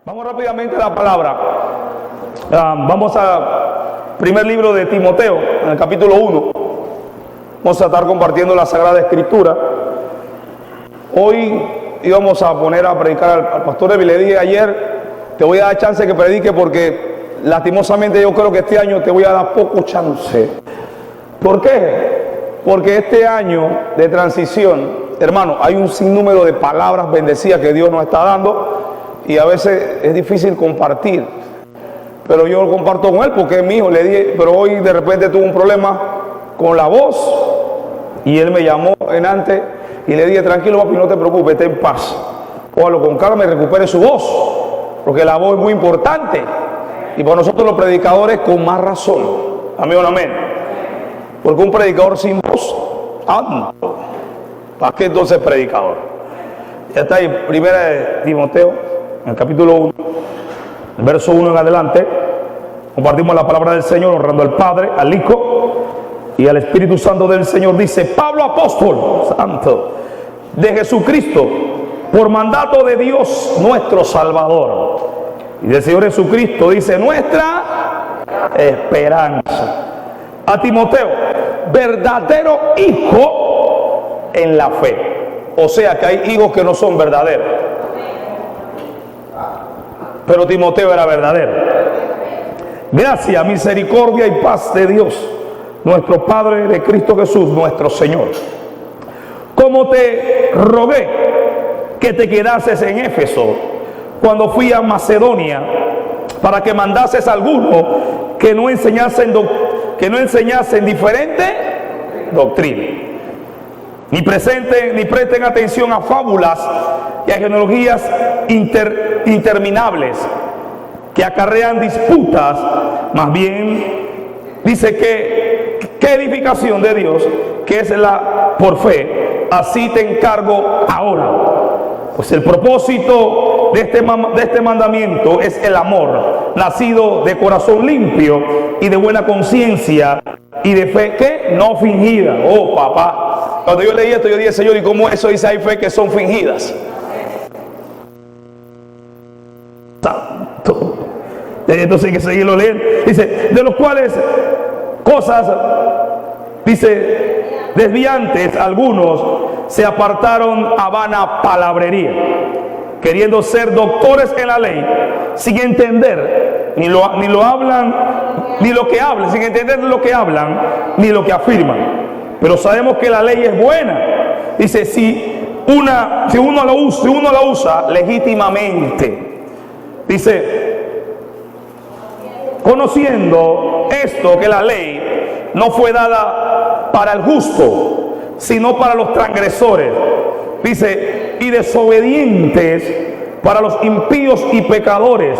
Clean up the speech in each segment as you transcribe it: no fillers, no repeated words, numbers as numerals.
Vamos rápidamente a la palabra. Vamos al primer libro de Timoteo, en el capítulo 1. Vamos a estar compartiendo la Sagrada Escritura. Hoy íbamos a poner a predicar al pastor Evi. Le dije ayer, te voy a dar chance que predique porque lastimosamente yo creo que este año te voy a dar poco chance. ¿Por qué? Porque este año de transición, hermano, hay un sinnúmero de palabras bendecidas que Dios nos está dando y a veces es difícil compartir, pero yo lo comparto con él porque es mi hijo. Le dije, pero hoy de repente tuvo un problema con la voz y él me llamó en antes y le dije, tranquilo papi, no te preocupes, esté en paz, póngalo con calma y recupere su voz, porque la voz es muy importante y para nosotros los predicadores con más razón. Amén o amén, porque un predicador sin voz, ¿para qué entonces predicador? Ya está ahí, primera de Timoteo, en el capítulo 1, el verso 1 en adelante. Compartimos la palabra del Señor honrando al Padre, al Hijo y al Espíritu Santo del Señor. Dice: Pablo, apóstol santo de Jesucristo, por mandato de Dios nuestro Salvador y del Señor Jesucristo, dice, nuestra esperanza. A Timoteo, verdadero hijo en la fe. O sea que hay hijos que no son verdaderos, pero Timoteo era verdadero. Gracia, misericordia y paz de Dios nuestro Padre, de Cristo Jesús nuestro Señor. Como te rogué que te quedases en Éfeso cuando fui a Macedonia, para que mandases a alguno que no enseñasen diferente doctrina, ni presten atención a fábulas y a genealogías interminables que acarrean disputas. Más bien dice que edificación de Dios, que es la por fe, así te encargo ahora. Pues el propósito de este mandamiento es el amor, nacido de corazón limpio y de buena conciencia y de fe que no fingida. Oh papá, cuando yo leí esto yo dije, Señor, ¿y cómo eso dice hay fe que son fingidas? Santo. Entonces hay que seguirlo leyendo. Dice, de los cuales cosas, dice, desviantes algunos se apartaron a vana palabrería, queriendo ser doctores en la ley, sin entender ni lo que hablan, sin entender lo que hablan, ni lo que afirman. Pero sabemos que la ley es buena. Dice, si uno la usa legítimamente. Dice, conociendo esto, que la ley no fue dada para el justo, sino para los transgresores. Dice, y desobedientes, para los impíos y pecadores,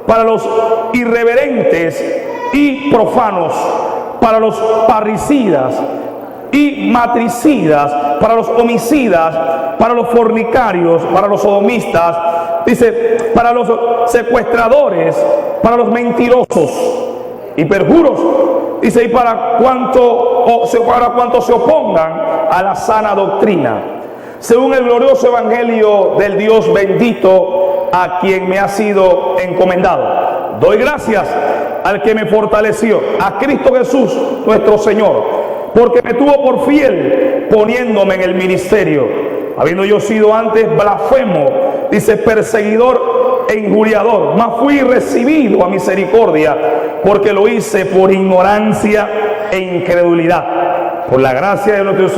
para los irreverentes y profanos, para los parricidas y matricidas, para los homicidas, para los fornicarios, para los sodomistas, dice, para los secuestradores, para los mentirosos y perjuros, dice, y para cuanto se opongan a la sana doctrina, según el glorioso evangelio del Dios bendito, a quien me ha sido encomendado. Doy gracias al que me fortaleció, a Cristo Jesús nuestro Señor, porque me tuvo por fiel poniéndome en el ministerio, habiendo yo sido antes blasfemo, dice, perseguidor e injuriador, mas fui recibido a misericordia, porque lo hice por ignorancia e incredulidad. Por la gracia de nuestro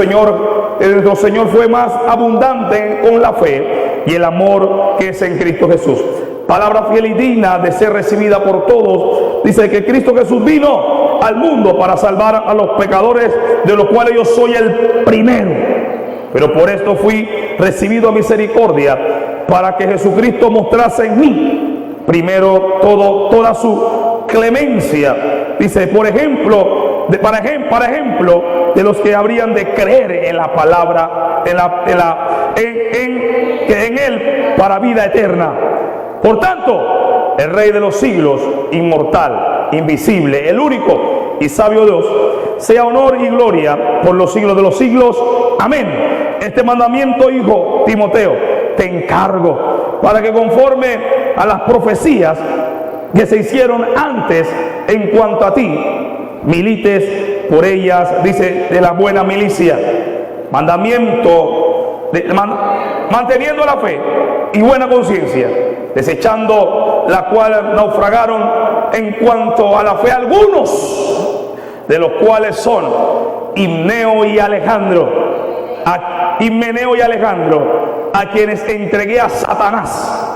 Señor fue más abundante con la fe y el amor que es en Cristo Jesús. Palabra fiel y digna de ser recibida por todos. Dice que Cristo Jesús vino al mundo para salvar a los pecadores, de los cuales yo soy el primero. Pero por esto fui recibido a misericordia, para que Jesucristo mostrase en mí primero toda su clemencia. Dice, por ejemplo, para ejemplo de los que habrían de creer en la palabra, en él para vida eterna. Por tanto, el Rey de los siglos, inmortal, invisible, el único y sabio Dios, sea honor y gloria por los siglos de los siglos. Amén. Este mandamiento, hijo Timoteo, te encargo, para que conforme a las profecías que se hicieron antes en cuanto a ti, milites por ellas, dice, de la buena milicia, manteniendo la fe y buena conciencia, desechando la cual naufragaron en cuanto a la fe algunos, de los cuales son Himeneo y Alejandro, a quienes entregué a Satanás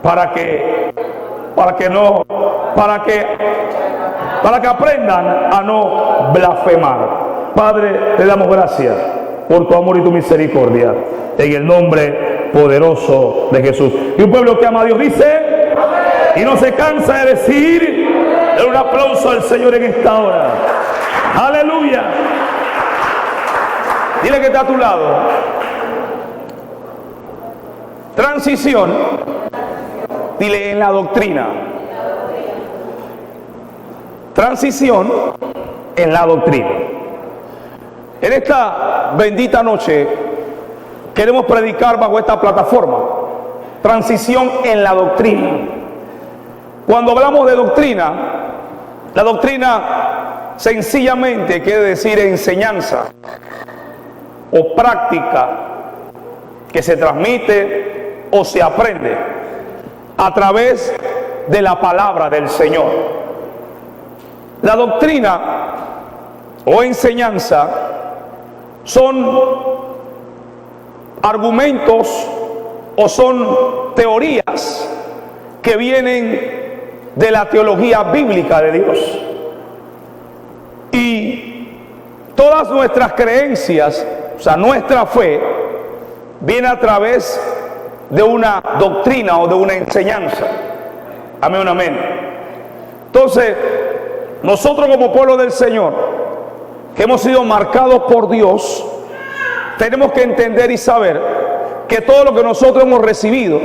para que aprendan a no blasfemar. Padre, te damos gracias por tu amor y tu misericordia, en el nombre poderoso de Jesús. Y un pueblo que ama a Dios dice, y no se cansa de decir, un aplauso al Señor en esta hora. Aleluya. Dile que está a tu lado. Transición. Dile en la doctrina. Transición en la doctrina. En esta bendita noche queremos predicar bajo esta plataforma. Transición en la doctrina. Cuando hablamos de doctrina, la doctrina sencillamente quiere decir enseñanza o práctica que se transmite o se aprende a través de la palabra del Señor. La doctrina o enseñanza son argumentos o son teorías que vienen de la teología bíblica de Dios. Y todas nuestras creencias, o sea, nuestra fe, viene a través de una doctrina o de una enseñanza. Amén, amén. Entonces, nosotros como pueblo del Señor, que hemos sido marcados por Dios, tenemos que entender y saber que todo lo que nosotros hemos recibido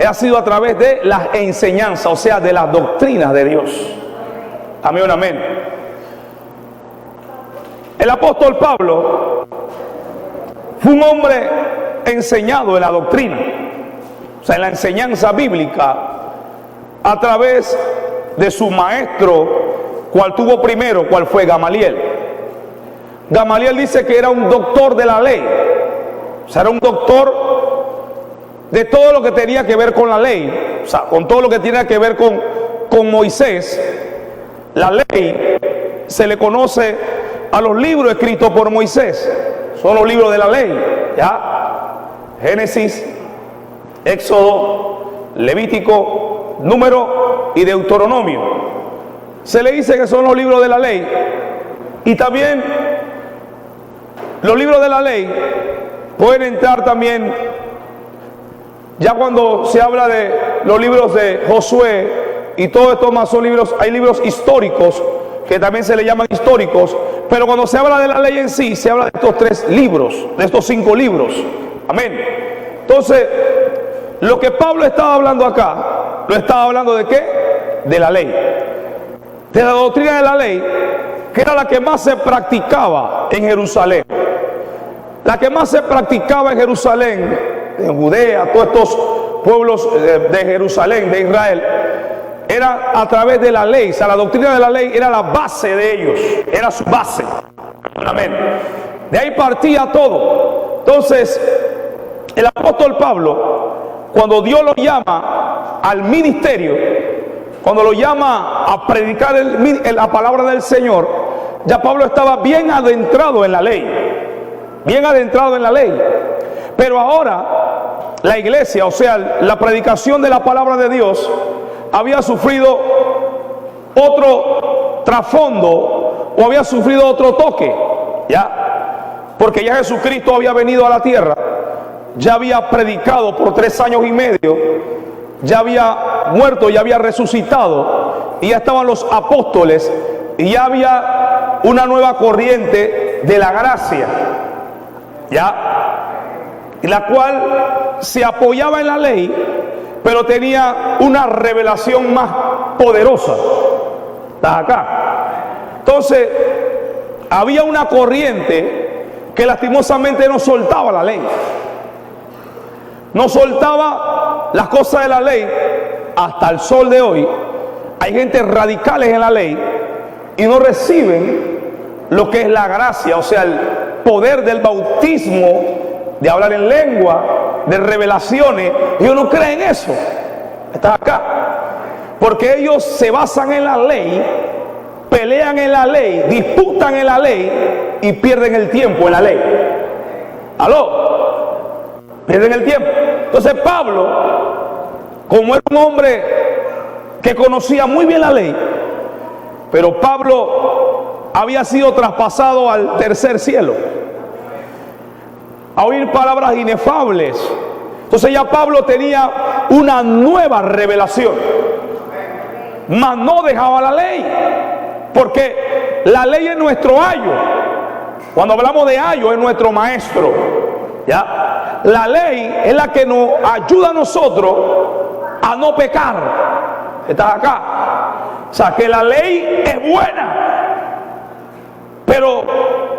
ha sido a través de las enseñanzas, o sea, de las doctrinas de Dios. Amén, amén. El apóstol Pablo fue un hombre enseñado en la doctrina, o sea, en la enseñanza bíblica, a través de su maestro, cual tuvo primero, cual fue Gamaliel. Gamaliel dice que era un doctor de la ley, o sea, era un doctor de todo lo que tenía que ver con la ley, o sea, con todo lo que tenía que ver con Moisés. La ley se le conoce a los libros escritos por Moisés, son los libros de la ley, ¿ya? Génesis, Éxodo, Levítico, Número y Deuteronomio. Se le dice que son los libros de la ley. Y también los libros de la ley pueden entrar también, ya cuando se habla de los libros de Josué y todo esto más, son libros, hay libros históricos que también se le llaman históricos, pero cuando se habla de la ley en sí, se habla de estos 3 libros, de estos 5 libros. Amén. Entonces, lo que Pablo estaba hablando acá, lo estaba hablando de ¿qué? De la ley, de la doctrina de la ley, que era la que más se practicaba en Jerusalén. La que más se practicaba en Jerusalén, en Judea, todos estos pueblos de Jerusalén, de Israel, era a través de la ley. O sea, la doctrina de la ley era la base de ellos, era su base. Amén. De ahí partía todo. Entonces, el apóstol Pablo, cuando Dios lo llama al ministerio, cuando lo llama a predicar la palabra del Señor, ya Pablo estaba bien adentrado en la ley, bien adentrado en la ley. Pero ahora la iglesia, o sea, la predicación de la palabra de Dios, había sufrido otro trasfondo o había sufrido otro toque, ¿ya? Porque ya Jesucristo había venido a la tierra, ya había predicado por 3 años y medio, ya había muerto, ya había resucitado, y ya estaban los apóstoles, y ya había una nueva corriente de la gracia, ¿ya? La cual se apoyaba en la ley, pero tenía una revelación más poderosa. ¿Estás acá? Entonces, había una corriente que lastimosamente no soltaba la ley. no soltaba las cosas de la ley. Hasta el sol de hoy hay gente radicales en la ley y no reciben lo que es la gracia, o sea, el poder del bautismo, de hablar en lengua, de revelaciones. Ellos no creen eso. Estás acá porque ellos se basan en la ley, pelean en la ley, disputan en la ley y pierden el tiempo en la ley. ¿Aló? Pierden el tiempo. Entonces Pablo, como era un hombre que conocía muy bien la ley, pero Pablo había sido traspasado al tercer cielo, a oír palabras inefables. Entonces ya Pablo tenía una nueva revelación, mas no dejaba la ley, porque la ley es nuestro ayo. Cuando hablamos de ayo, es nuestro maestro, ¿ya? La ley es la que nos ayuda a nosotros a no pecar. ¿Estás acá? O sea, que la ley es buena, pero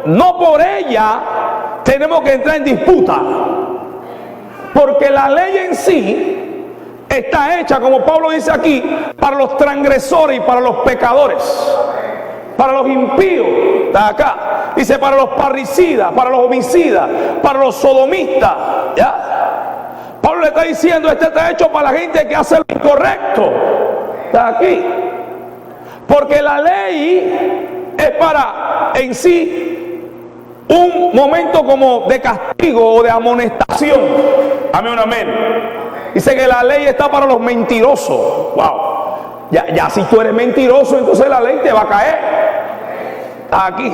no por ella tenemos que entrar en disputa, porque la ley en sí está hecha, como Pablo dice aquí, para los transgresores y para los pecadores, para los impíos. ¿Estás acá? Dice para los parricidas, para los homicidas, para los sodomistas. ¿Ya? Pablo le está diciendo, este está hecho para la gente que hace lo incorrecto. Está aquí. Porque la ley es para en sí un momento como de castigo o de amonestación. Amén, amén. Dice que la ley está para los mentirosos. Wow. Ya si tú eres mentiroso, entonces la ley te va a caer. Está aquí.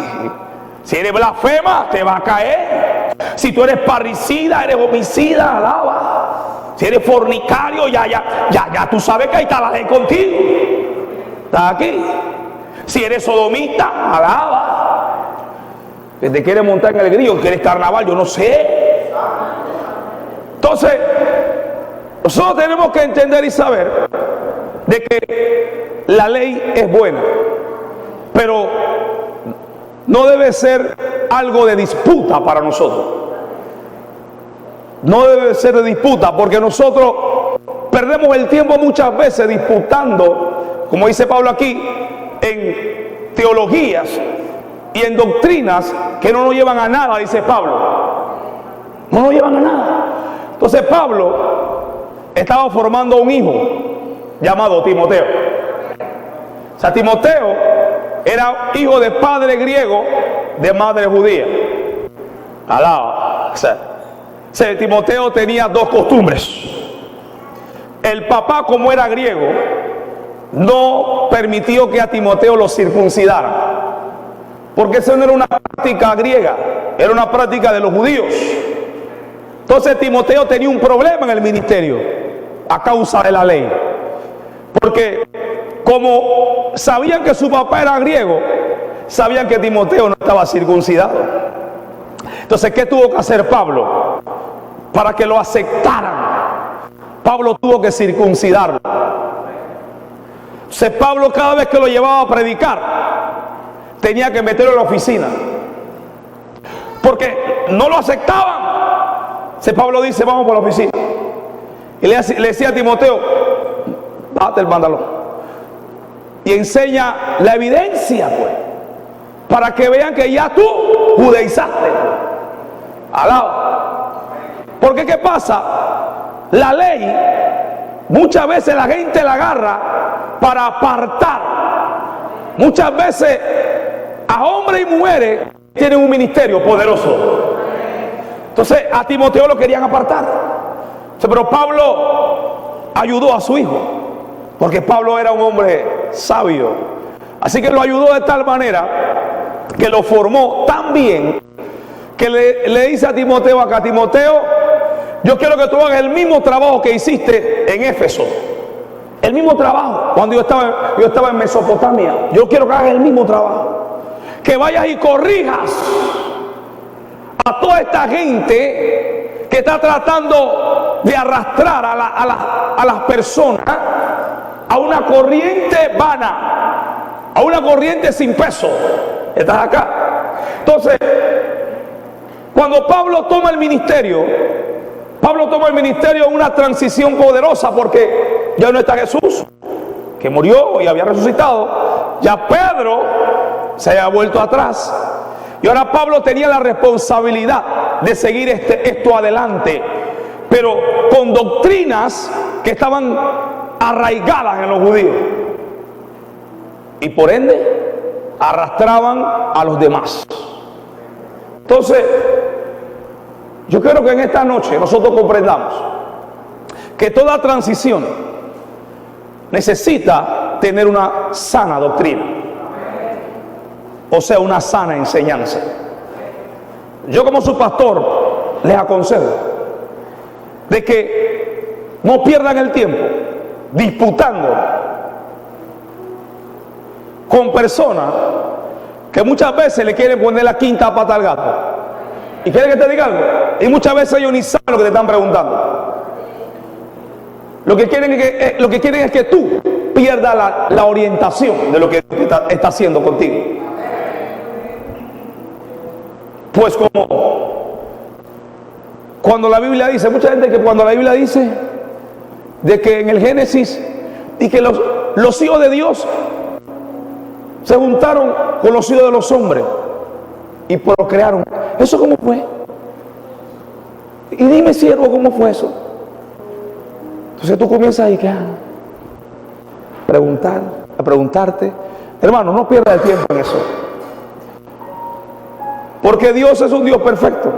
Si eres blasfema, te va a caer. Si tú eres parricida, eres homicida, alaba. Si eres fornicario, ya tú sabes que ahí está la ley contigo. Está aquí. Si eres sodomita, alaba. Que te quieres montar en el grillo, que eres carnaval, yo no sé. Entonces, nosotros tenemos que entender y saber de que la ley es buena, pero no debe ser algo de disputa para nosotros. No debe ser de disputa, porque nosotros perdemos el tiempo muchas veces disputando, como dice Pablo aquí, en teologías y en doctrinas que no nos llevan a nada, dice Pablo. No nos llevan a nada. Entonces Pablo estaba formando un hijo llamado Timoteo. O sea, Timoteo era hijo de padre griego, de madre judía. Alaba. O sea, Timoteo tenía dos costumbres. El papá, como era griego, no permitió que a Timoteo lo circuncidaran, porque eso no era una práctica griega, era una práctica de los judíos. Entonces Timoteo tenía un problema en el ministerio a causa de la ley, porque como sabían que su papá era griego, sabían que Timoteo no estaba circuncidado. Entonces, ¿qué tuvo que hacer Pablo? Para que lo aceptaran, Pablo tuvo que circuncidarlo. Entonces Pablo, cada vez que lo llevaba a predicar, tenía que meterlo en la oficina, porque no lo aceptaban. Entonces Pablo dice, vamos por la oficina, y le decía a Timoteo, bájate el pantalón y enseña la evidencia, pues, para que vean que ya tú judaizaste, pues. Alaba. Porque ¿qué pasa? La ley muchas veces la gente la agarra para apartar. Muchas veces a hombres y mujeres tienen un ministerio poderoso. Entonces a Timoteo lo querían apartar. Pero Pablo ayudó a su hijo, porque Pablo era un hombre sabio. Así que lo ayudó de tal manera que lo formó tan bien que le dice a Timoteo acá, Timoteo, yo quiero que tú hagas el mismo trabajo que hiciste en Éfeso. El mismo trabajo. Cuando yo estaba en Mesopotamia, yo quiero que hagas el mismo trabajo. Que vayas y corrijas a toda esta gente que está tratando de arrastrar a las personas a una corriente vana, a una corriente sin peso. ¿Estás acá? Entonces, cuando Pablo toma el ministerio, Pablo toma el ministerio en una transición poderosa, porque ya no está Jesús, que murió y había resucitado. Ya Pedro se había vuelto atrás. Y ahora Pablo tenía la responsabilidad de seguir esto adelante, pero con doctrinas que estaban arraigadas en los judíos. Y por ende arrastraban a los demás. Entonces, yo quiero que en esta noche nosotros comprendamos que toda transición necesita tener una sana doctrina, o sea, una sana enseñanza. Yo, como su pastor, les aconsejo de que no pierdan el tiempo disputando con personas que muchas veces le quieren poner la quinta pata al gato. ¿Y quieren que te diga algo? Y muchas veces ellos ni saben lo que te están preguntando. Lo que quieren es que tú pierdas la orientación de lo que está haciendo contigo. Pues como cuando la Biblia dice, mucha gente que cuando la Biblia dice de que en el Génesis y que los hijos de Dios se juntaron con los hijos de los hombres y procrearon. ¿Eso cómo fue? Y dime, siervo, ¿cómo fue eso? Entonces tú comienzas ahí a preguntarte. Hermano, no pierdas el tiempo en eso, porque Dios es un Dios perfecto.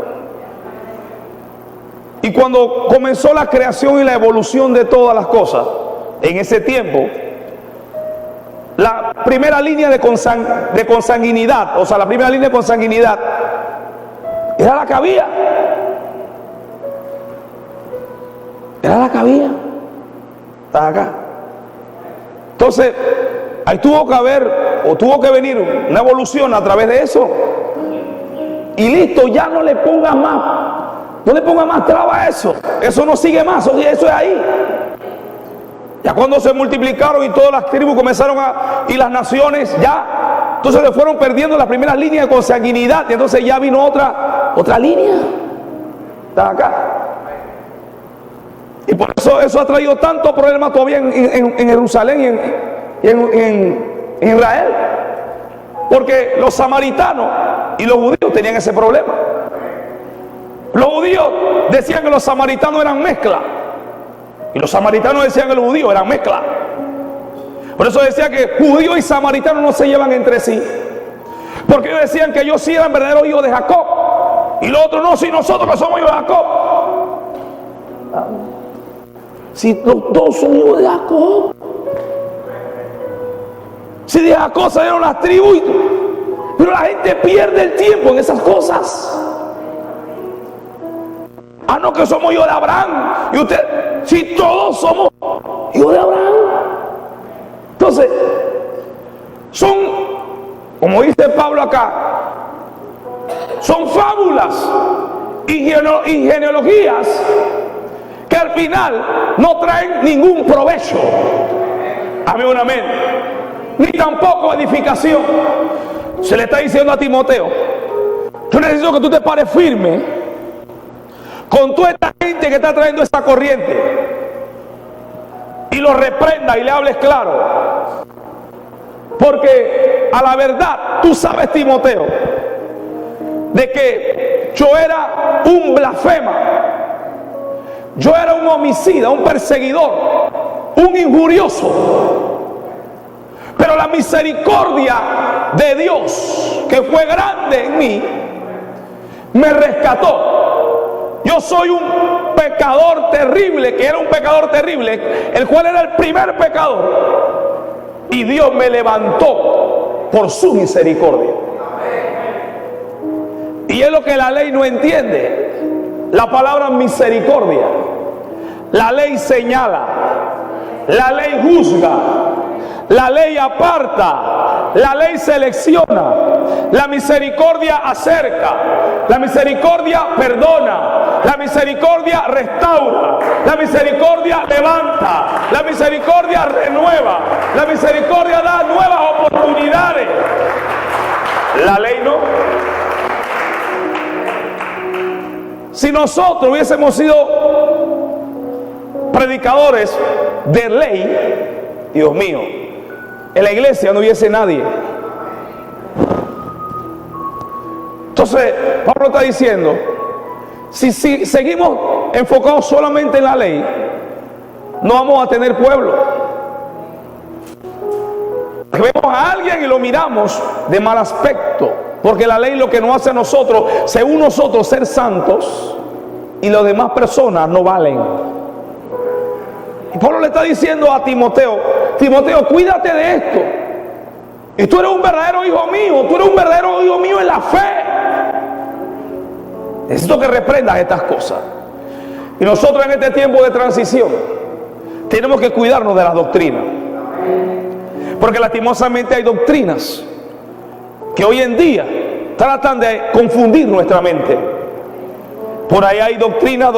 Y cuando comenzó la creación y la evolución de todas las cosas, en ese tiempo, la primera línea de consanguinidad, o sea, la primera línea de consanguinidad era la que había. Era la que había. Está acá. Entonces, ahí tuvo que haber, o tuvo que venir una evolución a través de eso. Y listo, ya no le ponga más traba a eso. Eso no sigue más, eso es ahí. Ya cuando se multiplicaron y todas las tribus comenzaron y las naciones ya, entonces se fueron perdiendo las primeras líneas de consanguinidad, y entonces ya vino otra línea. Está acá. Y por eso ha traído tanto problema todavía en Jerusalén y en Israel. Porque los samaritanos y los judíos tenían ese problema. Los judíos decían que los samaritanos eran mezcla, y los samaritanos decían que los judíos eran mezcla. Por eso decía que judíos y samaritanos no se llevan entre sí, porque ellos decían que ellos sí eran verdaderos hijos de Jacob, y los otros no, si nosotros que somos hijos de Jacob. Si los dos son hijos de Jacob, si de Jacob salieron las tribus, pero la gente pierde el tiempo en esas cosas. Ah, no, que somos hijos de Abraham. Y usted, si todos somos hijos de Abraham. Entonces, son, como dice Pablo acá, son fábulas y genealogías que al final no traen ningún provecho. Amén, un amén. Ni tampoco edificación. Se le está diciendo a Timoteo: yo necesito que tú te pares firme con toda esta gente que está trayendo esta corriente, y lo reprenda y le hables claro, porque a la verdad tú sabes, Timoteo, de que yo era un blasfema, yo era un homicida, un perseguidor, un injurioso, pero la misericordia de Dios, que fue grande en mí, me rescató. Yo soy un pecador terrible, que era un pecador terrible, el cual era el primer pecador, y Dios me levantó por su misericordia. Y es lo que la ley no entiende. La palabra misericordia, la ley señala, la ley juzga, la ley aparta, la ley selecciona, la misericordia acerca, la misericordia perdona, la misericordia restaura, la misericordia levanta, la misericordia renueva, la misericordia da nuevas oportunidades. La ley no. Si nosotros hubiésemos sido predicadores de ley, Dios mío, en la iglesia no hubiese nadie. Entonces, Pablo está diciendo, si seguimos enfocados solamente en la ley, no vamos a tener pueblo. Vemos a alguien y lo miramos de mal aspecto, porque la ley lo que nos hace a nosotros, según nosotros, ser santos, y las demás personas no valen. Y Pablo le está diciendo a Timoteo, Timoteo, cuídate de esto. Y tú eres un verdadero hijo mío, tú eres un verdadero hijo mío en la fe. Necesito que reprendas estas cosas. Y nosotros en este tiempo de transición tenemos que cuidarnos de las doctrinas, porque lastimosamente hay doctrinas que hoy en día tratan de confundir nuestra mente. Por ahí hay doctrinas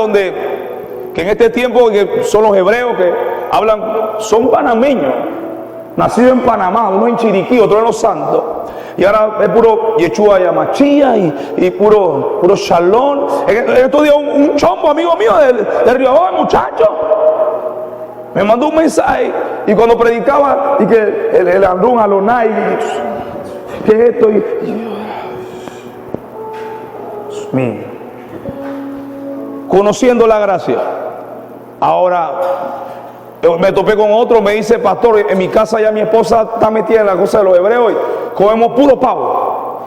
que en este tiempo, que son los hebreos que hablan, son panameños, nacidos en Panamá, uno en Chiriquí, otro en Los Santos, y ahora es puro Yeshua Yamachía y puro Shalom. Estos días un chombo amigo mío del Río Abajo, muchacho, me mandó un mensaje, y cuando predicaba, y que el Andrún Alonai, ¿qué es esto? Dios mío, conociendo la gracia. Ahora me topé con otro, me dice, pastor, en mi casa ya mi esposa está metida en la cosa de los hebreos y comemos puro pavo.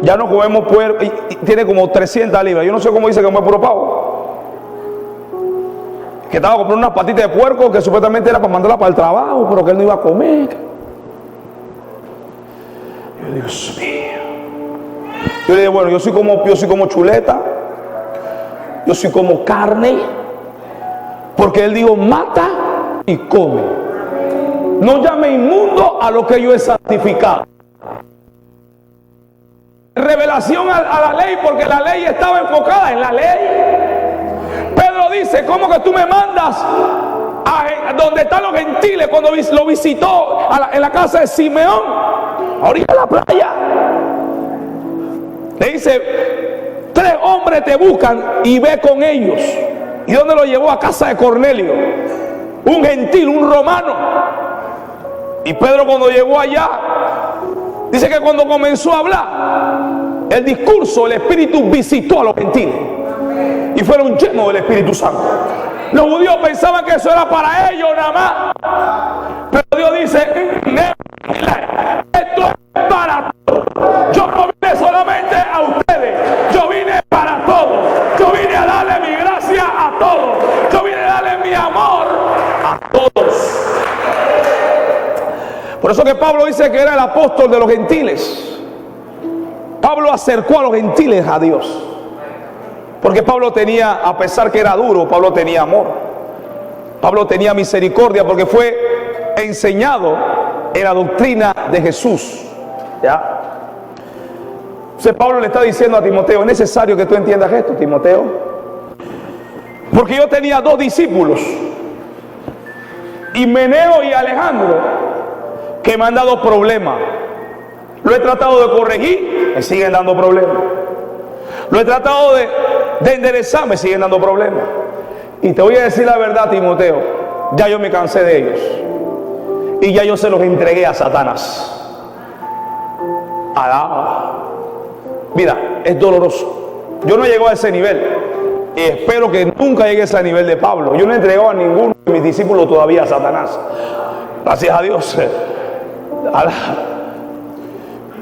Ya no comemos puerco, y tiene como 300 libras. Yo no sé cómo dice que come puro pavo. Que estaba comprando unas patitas de puerco que supuestamente era para mandarla para el trabajo, pero que él no iba a comer. Yo, Dios mío. Yo le dije, bueno, yo soy como chuleta, yo soy como carne, porque él dijo, mata y come. No llame inmundo a lo que yo he santificado. Revelación a la ley, porque la ley estaba enfocada en la ley. Pedro dice, ¿cómo que tú me mandas a donde están los gentiles? Cuando lo visitó en la casa de Simeón, a orilla de la playa, le dice, 3 hombres te buscan y ve con ellos. ¿Y dónde lo llevó? A casa de Cornelio, un gentil, un romano. Y Pedro, cuando llegó allá, dice que cuando comenzó a hablar el discurso, el Espíritu visitó a los gentiles y fueron llenos del Espíritu Santo. Los judíos pensaban que eso era para ellos nada más, pero Dios dice, esto es para todos. Yo no vine solamente a ustedes, yo vine para todos. Yo vine a darle mi gracia a todos, yo vine a darle mi amor a todos. Por eso que Pablo dice que era el apóstol de los gentiles. Pablo acercó a los gentiles a Dios, porque Pablo tenía, a pesar que era duro, Pablo tenía amor, Pablo tenía misericordia, porque fue enseñado en la doctrina de Jesús. ¿Ya? Entonces Pablo le está diciendo a Timoteo, es necesario que tú entiendas esto, Timoteo, porque yo tenía 2 discípulos, Himeneo y Alejandro, que me han dado problemas. Lo he tratado de corregir, me siguen dando problemas. Lo he tratado de enderezar, me siguen dando problemas. Y te voy a decir la verdad, Timoteo, ya yo me cansé de ellos y ya yo se los entregué a Satanás. Mira, es doloroso. Yo no llego a ese nivel y espero que nunca llegue a ese nivel de Pablo. Yo no he entregado a ninguno de mis discípulos todavía a Satanás, gracias a Dios.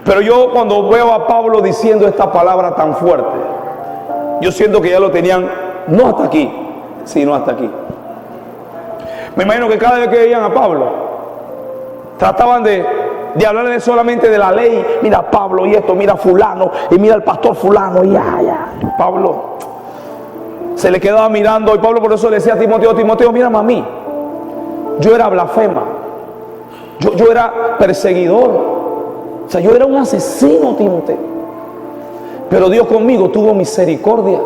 Pero yo, cuando veo a Pablo diciendo esta palabra tan fuerte, yo siento que ya lo tenían no hasta aquí, sino hasta aquí. Me imagino que cada vez que veían a Pablo, trataban de hablarle solamente de la ley. Mira Pablo y esto, mira fulano, y mira el pastor fulano, y ya. Pablo se le quedaba mirando, y Pablo por eso le decía a Timoteo, Timoteo, mírame a mí. Yo era blasfema, yo era perseguidor. O sea, yo era un asesino, Timoteo. Pero Dios conmigo tuvo misericordia,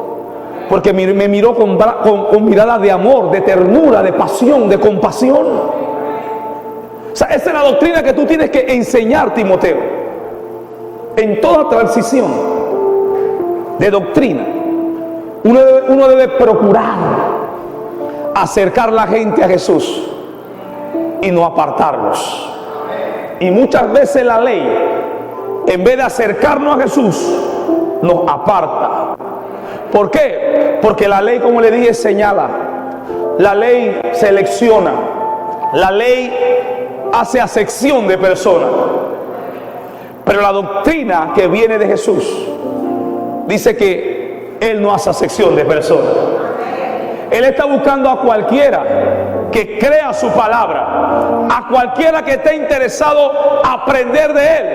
porque me miró con mirada de amor, de ternura, de pasión, de compasión. O sea, esa es la doctrina que tú tienes que enseñar, Timoteo, en toda transición. de doctrina, uno debe procurar acercar la gente a Jesús y no apartarlos. Y muchas veces la ley, en vez de acercarnos a Jesús, nos aparta. ¿Por qué? Porque la ley, como le dije, señala, la ley selecciona, la ley hace acepción de personas. Pero la doctrina que viene de Jesús dice que Él no hace acepción de personas. Él está buscando a cualquiera que crea su palabra, a cualquiera que esté interesado a aprender de Él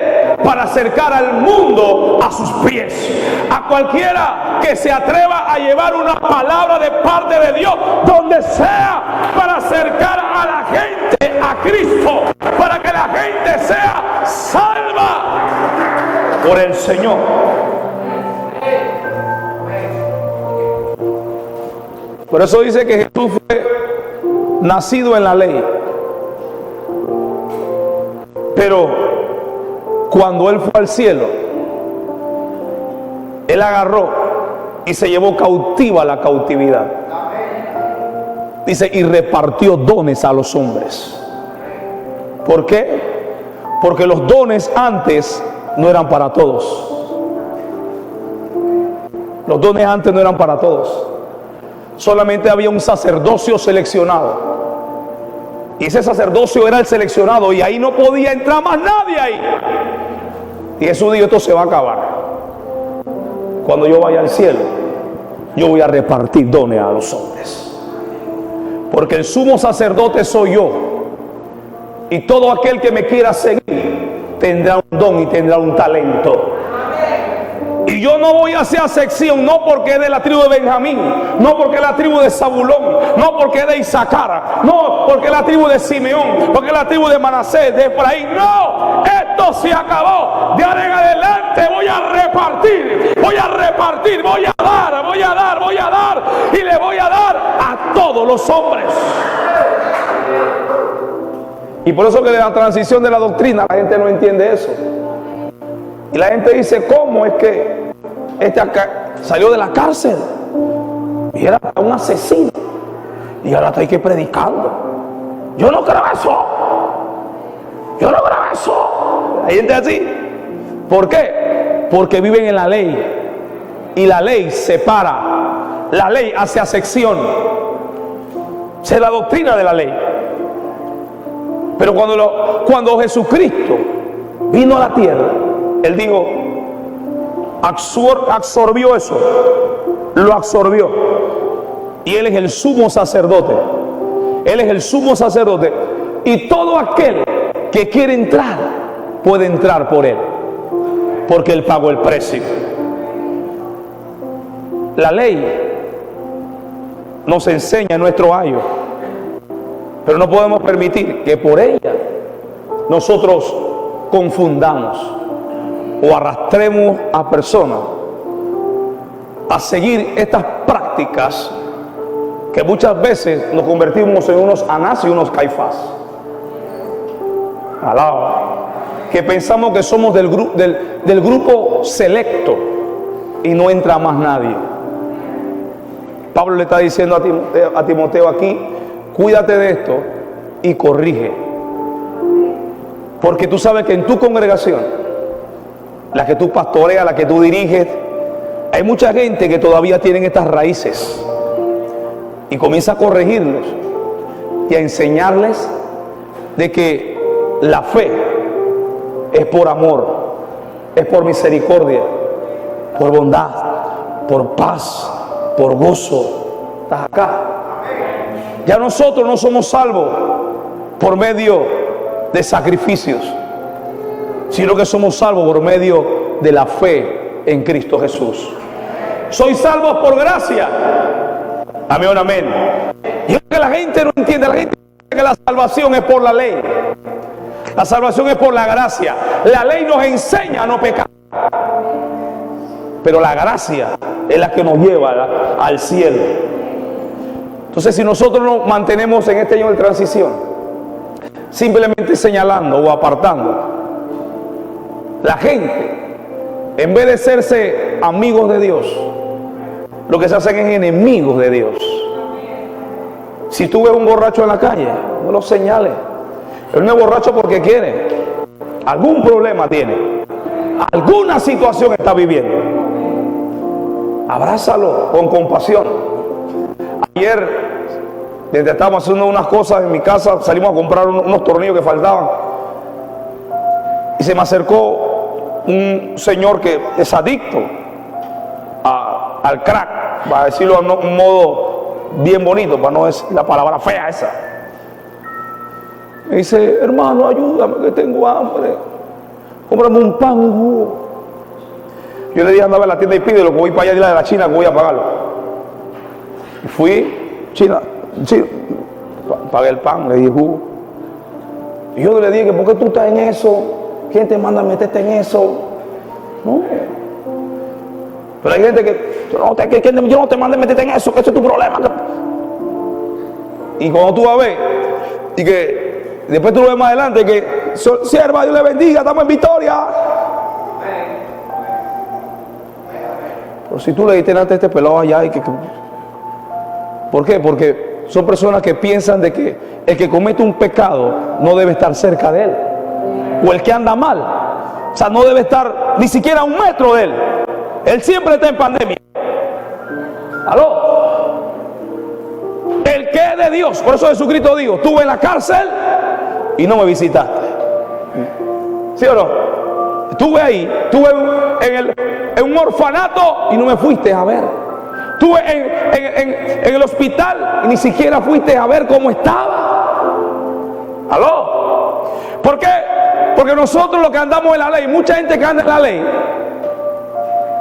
para acercar al mundo a sus pies, a cualquiera que se atreva a llevar una palabra de parte de Dios donde sea, para acercar a la gente a Cristo, para que la gente sea salva por el Señor. Por eso dice que Jesús fue nacido en la ley, pero cuando Él fue al cielo, Él agarró y se llevó cautiva la cautividad. Dice, y repartió dones a los hombres. ¿Por qué? Porque los dones antes no eran para todos. Los dones antes no eran para todos. Solamente había un sacerdocio seleccionado, y ese sacerdocio era el seleccionado, y ahí no podía entrar más nadie ahí. Y Jesús dijo, esto se va a acabar. Cuando yo vaya al cielo, yo voy a repartir dones a los hombres, porque el sumo sacerdote soy yo, y todo aquel que me quiera seguir tendrá un don y tendrá un talento. Y yo no voy a hacer acepción, no porque es de la tribu de Benjamín, no porque es la tribu de Zabulón, no porque es de Isaacar, no porque es la tribu de Simeón, porque es la tribu de Manasés, de Efraín. No, esto se acabó. De ahora en adelante voy a repartir, voy a repartir, voy a dar, voy a dar, voy a dar, y le voy a dar a todos los hombres. Y por eso que de la transición de la doctrina la gente no entiende eso. Y la gente dice, ¿cómo es que este acá salió de la cárcel y era un asesino y ahora está aquí predicando? Yo no creo eso. Yo no creo eso. Hay gente así. ¿Por qué? Porque viven en la ley, y la ley separa, la ley hace acepción. Esa es la doctrina de la ley. Pero cuando Jesucristo vino a la tierra, Él dijo, absorbió eso, lo absorbió. Y Él es el sumo sacerdote. Él es el sumo sacerdote. Y todo aquel que quiere entrar, puede entrar por Él, porque Él pagó el precio. La ley nos enseña nuestro ayo, pero no podemos permitir que por ella nosotros confundamos o arrastremos a personas a seguir estas prácticas que muchas veces nos convertimos en unos Anás y unos Caifás. Alaba. Que pensamos que somos del grupo selecto y no entra más nadie. Pablo le está diciendo a Timoteo aquí, cuídate de esto y corrige. Porque tú sabes que en tu congregación, la que tú pastoreas, la que tú diriges, hay mucha gente que todavía tienen estas raíces, y comienza a corregirlos y a enseñarles de que la fe es por amor, es por misericordia, por bondad, por paz, por gozo. ¿Estás acá? Ya nosotros no somos salvos por medio de sacrificios, sino que somos salvos por medio de la fe en Cristo Jesús. Soy salvos por gracia. Amén, amén. Y es que la gente no entiende. La gente dice que la salvación es por la ley. La salvación es por la gracia. La ley nos enseña a no pecar, pero la gracia es la que nos lleva al cielo. Entonces, si nosotros nos mantenemos en este año de transición simplemente señalando o apartando, la gente en vez de serse amigos de Dios, lo que se hacen es enemigos de Dios. Si tú ves un borracho en la calle, no lo señales. Él no es borracho porque quiere. Algún problema tiene. Alguna situación está viviendo. Abrázalo con compasión. Ayer, mientras estábamos haciendo unas cosas en mi casa, salimos a comprar unos tornillos que faltaban. Y se me acercó un señor que es adicto al crack, para decirlo de un modo bien bonito, para no decir la palabra fea esa. Me dice: hermano, ayúdame que tengo hambre, cómprame un pan, un jugo. Yo le dije: andaba a la tienda y pide lo que voy para allá de la China, que voy a pagarlo. Y fui, China, sí, pagué el pan, le dije jugo. Y yo le dije: ¿por qué tú estás en eso? ¿Quién te manda a meterte en eso? No. Pero hay gente que yo no te mando a meterte en eso, que eso es tu problema. Y cuando tú vas a ver, y que después tú lo ves más adelante, que sierva, Dios le bendiga, estamos en victoria. Pero si tú le diste delante a este pelado allá, ¿por qué? Porque son personas que piensan de que el que comete un pecado no debe estar cerca de él, o el que anda mal, o sea, no debe estar ni siquiera a 1 metro de él. Él siempre está en pandemia. ¿Aló? El que es de Dios. Por eso Jesucristo dijo: estuve en la cárcel y no me visitaste. ¿Sí o no? Estuve ahí, estuve en un orfanato y no me fuiste a ver. Estuve en el hospital y ni siquiera fuiste a ver cómo estaba. ¿Aló? ¿Por qué? Porque nosotros los que andamos en la ley, mucha gente que anda en la ley,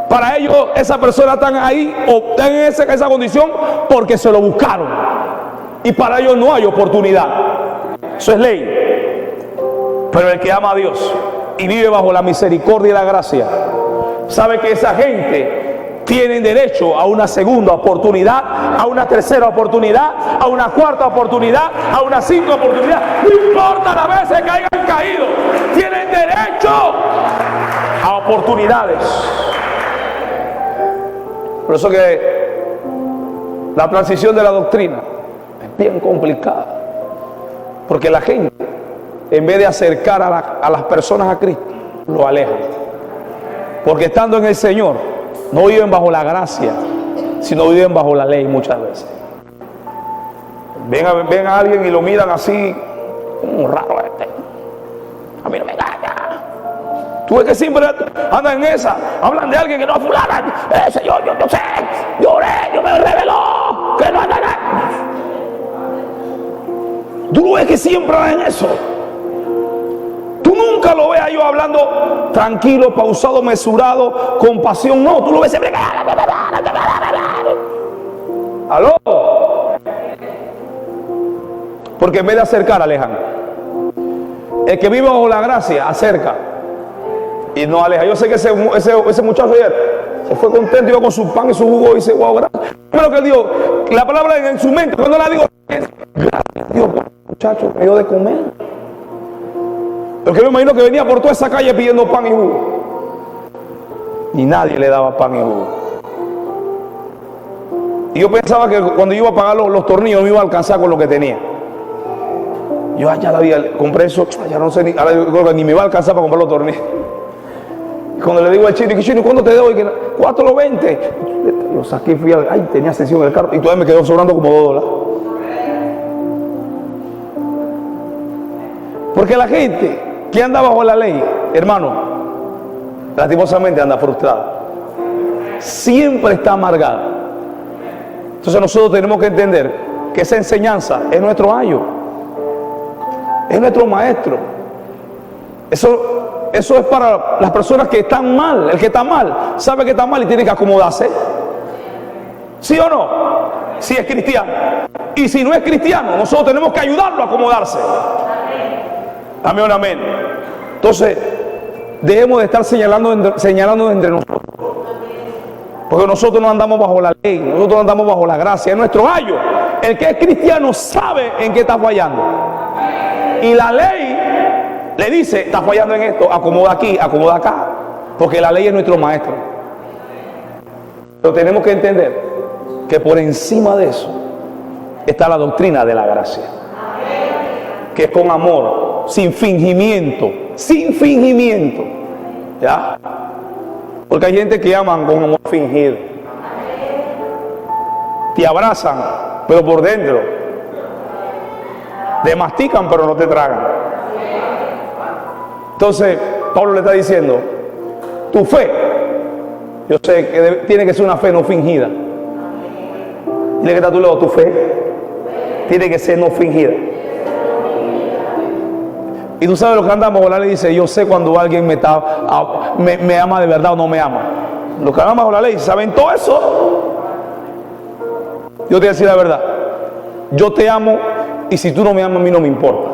para ellos esa persona están ahí o están en esa condición porque se lo buscaron. Y para ellos no hay oportunidad. Eso es ley. Pero el que ama a Dios y vive bajo la misericordia y la gracia, sabe que esa gente tiene derecho a una segunda oportunidad, a una tercera oportunidad, a una cuarta oportunidad, a una 5 oportunidad. No importa las veces que hayan caído, tienen derecho a oportunidades. Por eso que la transición de la doctrina es bien complicada, porque la gente, en vez de acercar a las personas a Cristo, lo alejan, porque estando en el Señor no viven bajo la gracia, sino viven bajo la ley muchas veces. Ven a alguien y lo miran así, como raro este, a mí no me engaña. Tú ves que siempre andan en esa, hablan de alguien que no es fulana, ese yo sé, lloré, yo me reveló, que no anda nada. Tú lo ves que siempre andan en eso. Tú nunca lo ves a ellos hablando tranquilo, pausado, mesurado, con pasión. No, tú lo ves siempre. ¿Aló? Porque en vez de acercar, alejan. El que vive bajo la gracia, acerca y no aleja. Yo sé que ese muchacho ayer se fue contento, iba con su pan y su jugo y dice: wow, gracias. Pero que Dios, la palabra en su mente, cuando la digo, gracias Dios, muchacho, me dio de comer. Porque yo me imagino que venía por toda esa calle pidiendo pan y jugo, y nadie le daba pan y jugo. Y yo pensaba que cuando yo iba a pagar los tornillos me iba a alcanzar con lo que tenía. Yo ya la había, compré eso, ya no sé, ahora yo creo que ni me va a alcanzar para comprar los tornillos. Y cuando le digo al chino, ¿cuándo te debo? Y que 4.20. Lo saqué, fui a, ay, tenía sesión en el carro y todavía me quedó sobrando como $2. Porque la gente que anda bajo la ley, hermano, lastimosamente anda frustrada. Siempre está amargada. Entonces nosotros tenemos que entender que esa enseñanza es nuestro ayo, es nuestro maestro. Eso es para las personas que están mal. El que está mal sabe que está mal y tiene que acomodarse. ¿Sí o no? Si es cristiano. Y si no es cristiano, nosotros tenemos que ayudarlo a acomodarse. Amén o amén. Entonces, debemos de estar señalando entre nosotros. Porque nosotros no andamos bajo la ley, nosotros andamos bajo la gracia, es nuestro ayo. El que es cristiano sabe en qué está fallando. Y la ley le dice: está fallando en esto, acomoda aquí, acomoda acá. porque la ley es nuestro maestro. Pero tenemos que entender que por encima de eso está la doctrina de la gracia, que es con amor, sin fingimiento, ¿ya? Porque hay gente que aman con amor fingido, te abrazan, pero por dentro te mastican, pero no te tragan. Entonces Pablo le está diciendo, tu fe, yo sé que tiene que ser una fe no fingida. Dile que está a tu lado, tu fe tiene que ser no fingida. Y tú sabes lo que andamos, la ley dice, yo sé cuando alguien me ama de verdad o no me ama. Los que andamos con la ley saben todo eso. Yo te voy a decir la verdad, yo te amo y si tú no me amas a mí no me importa.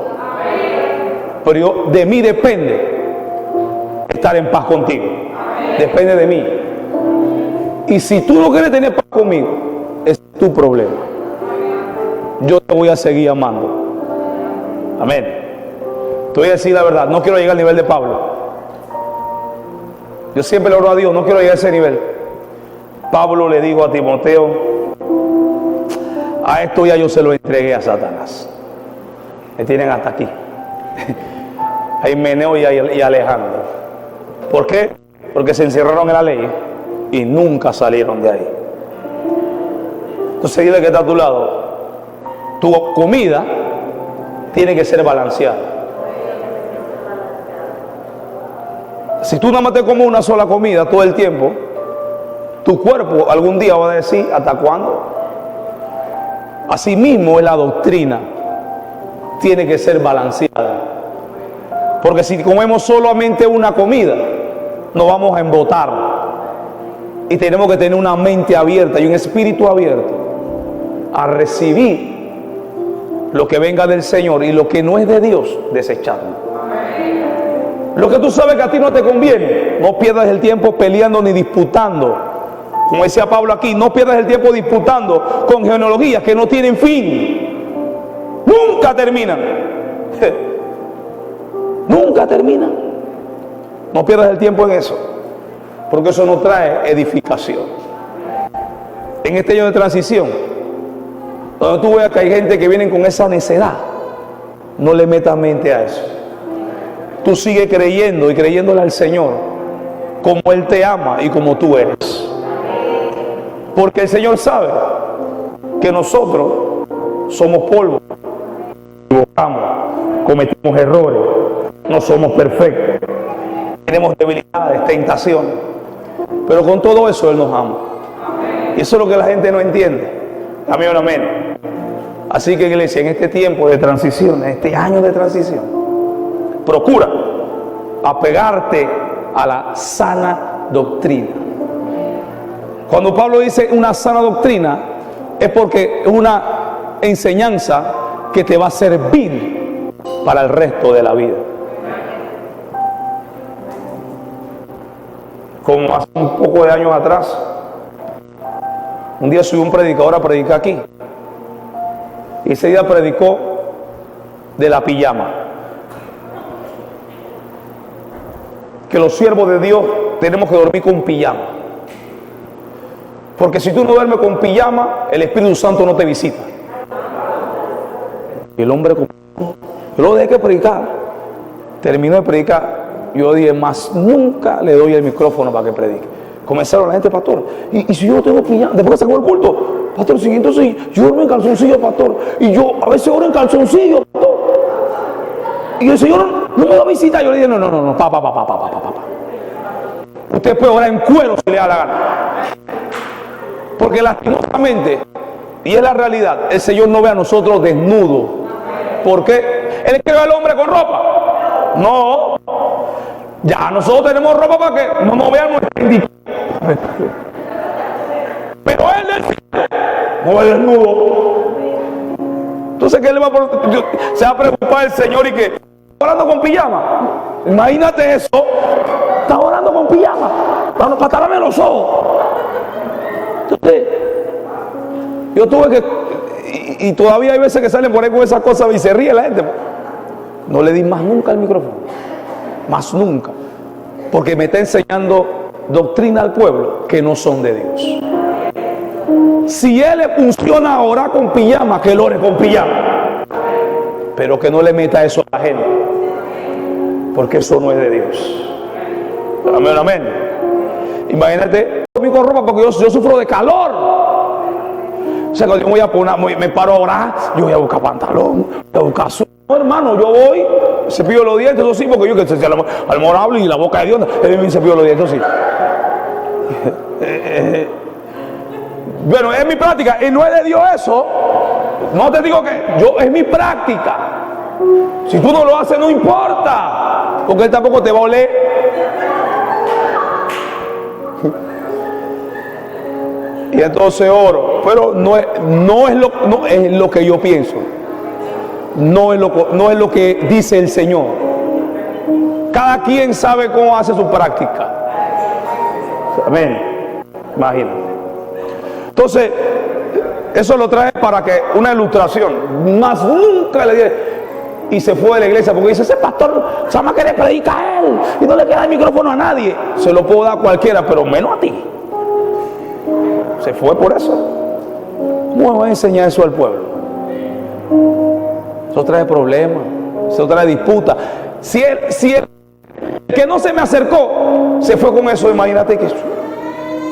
Pero de mí depende estar en paz contigo. Depende de mí. Y si tú no quieres tener paz conmigo, es tu problema. Yo te voy a seguir amando. Amén. Te voy a decir la verdad, no quiero llegar al nivel de Pablo. Yo siempre le oro a Dios, no quiero llegar a ese nivel. Pablo le dijo a Timoteo, a esto ya yo se lo entregué a Satanás. Me tienen hasta aquí. A Himeneo y a Alejandro. ¿Por qué? Porque se encerraron en la ley y nunca salieron de ahí. Entonces dile que está a tu lado, tu comida tiene que ser balanceada. Si tú nada más te comes una sola comida todo el tiempo, tu cuerpo algún día va a decir, ¿hasta cuándo? Asimismo es la doctrina, tiene que ser balanceada. Porque si comemos solamente una comida, nos vamos a embotar. Y tenemos que tener una mente abierta y un espíritu abierto a recibir lo que venga del Señor, y lo que no es de Dios, desecharlo. Lo que tú sabes que a ti no te conviene, no pierdas el tiempo peleando ni disputando. Como decía Pablo aquí, no pierdas el tiempo disputando con genealogías que no tienen fin. Nunca terminan. Nunca terminan. No pierdas el tiempo en eso, porque eso no trae edificación. En este año de transición, donde tú veas que hay gente que viene con esa necedad, no le metas mente a eso. Tú sigue creyendo y creyéndole al Señor como Él te ama y como tú eres. Porque el Señor sabe que nosotros somos polvo, equivocamos, cometimos errores, no somos perfectos, tenemos debilidades, tentaciones, pero con todo eso Él nos ama. Y eso es lo que la gente no entiende. Amén o amén. Así que, iglesia, en este tiempo de transición, en este año de transición, procura apegarte a la sana doctrina. Cuando Pablo dice una sana doctrina, es porque es una enseñanza que te va a servir para el resto de la vida. Como hace un poco de años atrás, un día subió un predicador a predicar aquí, y ese día predicó de la pijama. Que los siervos de Dios tenemos que dormir con pijama. Porque si tú no duermes con pijama, el Espíritu Santo no te visita. Y el hombre, yo lo dejé que predicar. Terminó de predicar. Yo dije, más nunca le doy el micrófono para que predique. Comenzaron la gente, pastor, y si yo no tengo pijama, después que se acabó el culto, pastor, si entonces yo duermo en calzoncillo, pastor, y yo a veces oro en calzoncillo, pastor, y el Señor no me va a visitar. Yo le dije, no, papá. Usted puede orar en cuero si le da la gana. Porque lastimosamente, y es la realidad, el Señor no ve a nosotros desnudos. ¿Por qué? Él quiere ver al hombre con ropa. No. Ya nosotros tenemos ropa para que no nos vean nuestra indicación. Pero él del cielo no va desnudo. Entonces, ¿qué le va a se va a preocupar el Señor y que está orando con pijama? Imagínate eso. Está orando con pijama para taparme los ojos. Entonces, yo tuve que, y todavía hay veces que salen por ahí con esas cosas y se ríe la gente. No le di más nunca el micrófono. Más nunca. Porque me está enseñando doctrina al pueblo que no son de Dios. Si él le funciona a orar con pijama, que él ore con pijama. Pero que no le meta eso a la gente. Porque eso no es de Dios. Amén, amén. Imagínate, yo con ropa porque yo sufro de calor. O sea, cuando yo voy a poner, me paro a orar, yo voy a buscar pantalón, voy a buscar azul. No, hermano, yo voy, cepillo los dientes, eso sí, porque yo que al mejor hablo y la boca de Dios, él me cepillo los dientes, eso sí. Bueno, es mi práctica y no es de Dios eso. No te digo que es mi práctica. Si tú no lo haces, no importa, porque él tampoco te va a oler. Y entonces oro, pero no es lo que yo pienso, no es lo que dice el Señor. Cada quien sabe cómo hace su práctica. Amén. Imagínate. Entonces, eso lo trae para que una ilustración. Más nunca le dije. Y se fue de la iglesia porque dice: ese pastor se va a querer predicar a él y no le queda el micrófono a nadie. Se lo puedo dar a cualquiera, pero menos a ti. Se fue por eso. ¿Cómo me va a enseñar eso al pueblo? Eso trae problemas, eso trae disputas. Si el que no se me acercó se fue con eso, imagínate que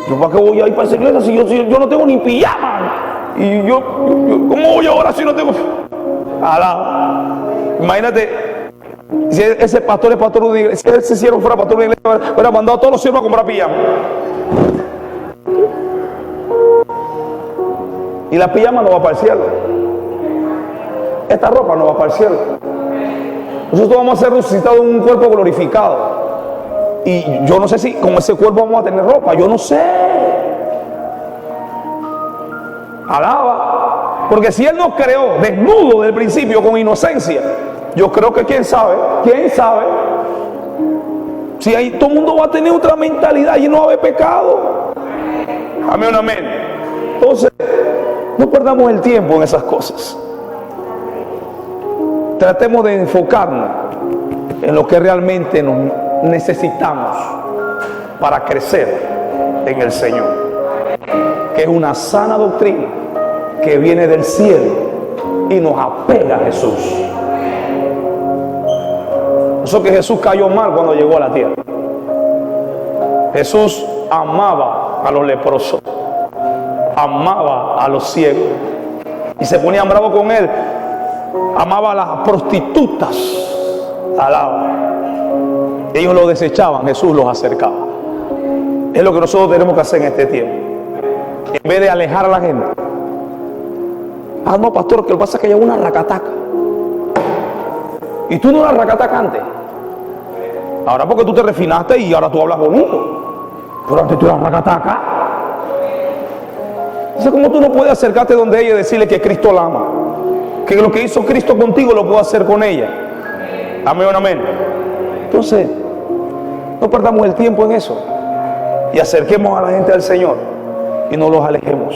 yo para qué voy a ir para esa iglesia si yo no tengo ni pijama. Y yo ¿cómo voy ahora si no tengo? Imagínate, si ese pastor es pastor de una iglesia, si ese siervo fuera pastor de una iglesia, hubiera mandado a todos los siervos a comprar pijama. Y la pijama no va para el cielo. Esta ropa no va para el cielo. Nosotros vamos a ser resucitados en un cuerpo glorificado. Y yo no sé si con ese cuerpo vamos a tener ropa. Yo no sé. Alaba. Porque si Él nos creó desnudo del principio con inocencia, yo creo que quién sabe. Si ahí todo el mundo va a tener otra mentalidad y no va a haber pecado. Amén, amén. Entonces, no perdamos el tiempo en esas cosas. Tratemos de enfocarnos en lo que realmente nos necesitamos para crecer en el Señor, que es una sana doctrina que viene del cielo y nos apega a Jesús. Eso que Jesús cayó mal cuando llegó a la tierra. Jesús amaba a los leprosos, amaba a los ciegos y se ponía bravo con él. Amaba a las prostitutas. Alaba. Ellos lo desechaban, Jesús los acercaba. Es lo que nosotros tenemos que hacer en este tiempo. En vez de alejar a la gente. No, pastor, que lo que pasa es que hay una racataca. Y tú no eras racataca antes. Ahora porque tú te refinaste y ahora tú hablas bonito. Pero antes tú eras racataca. Entonces, ¿cómo tú no puedes acercarte donde ella y decirle que Cristo la ama? Que lo que hizo Cristo contigo lo puedo hacer con ella. Amén, amén. Entonces, no perdamos el tiempo en eso. Y acerquemos a la gente al Señor. Y no los alejemos.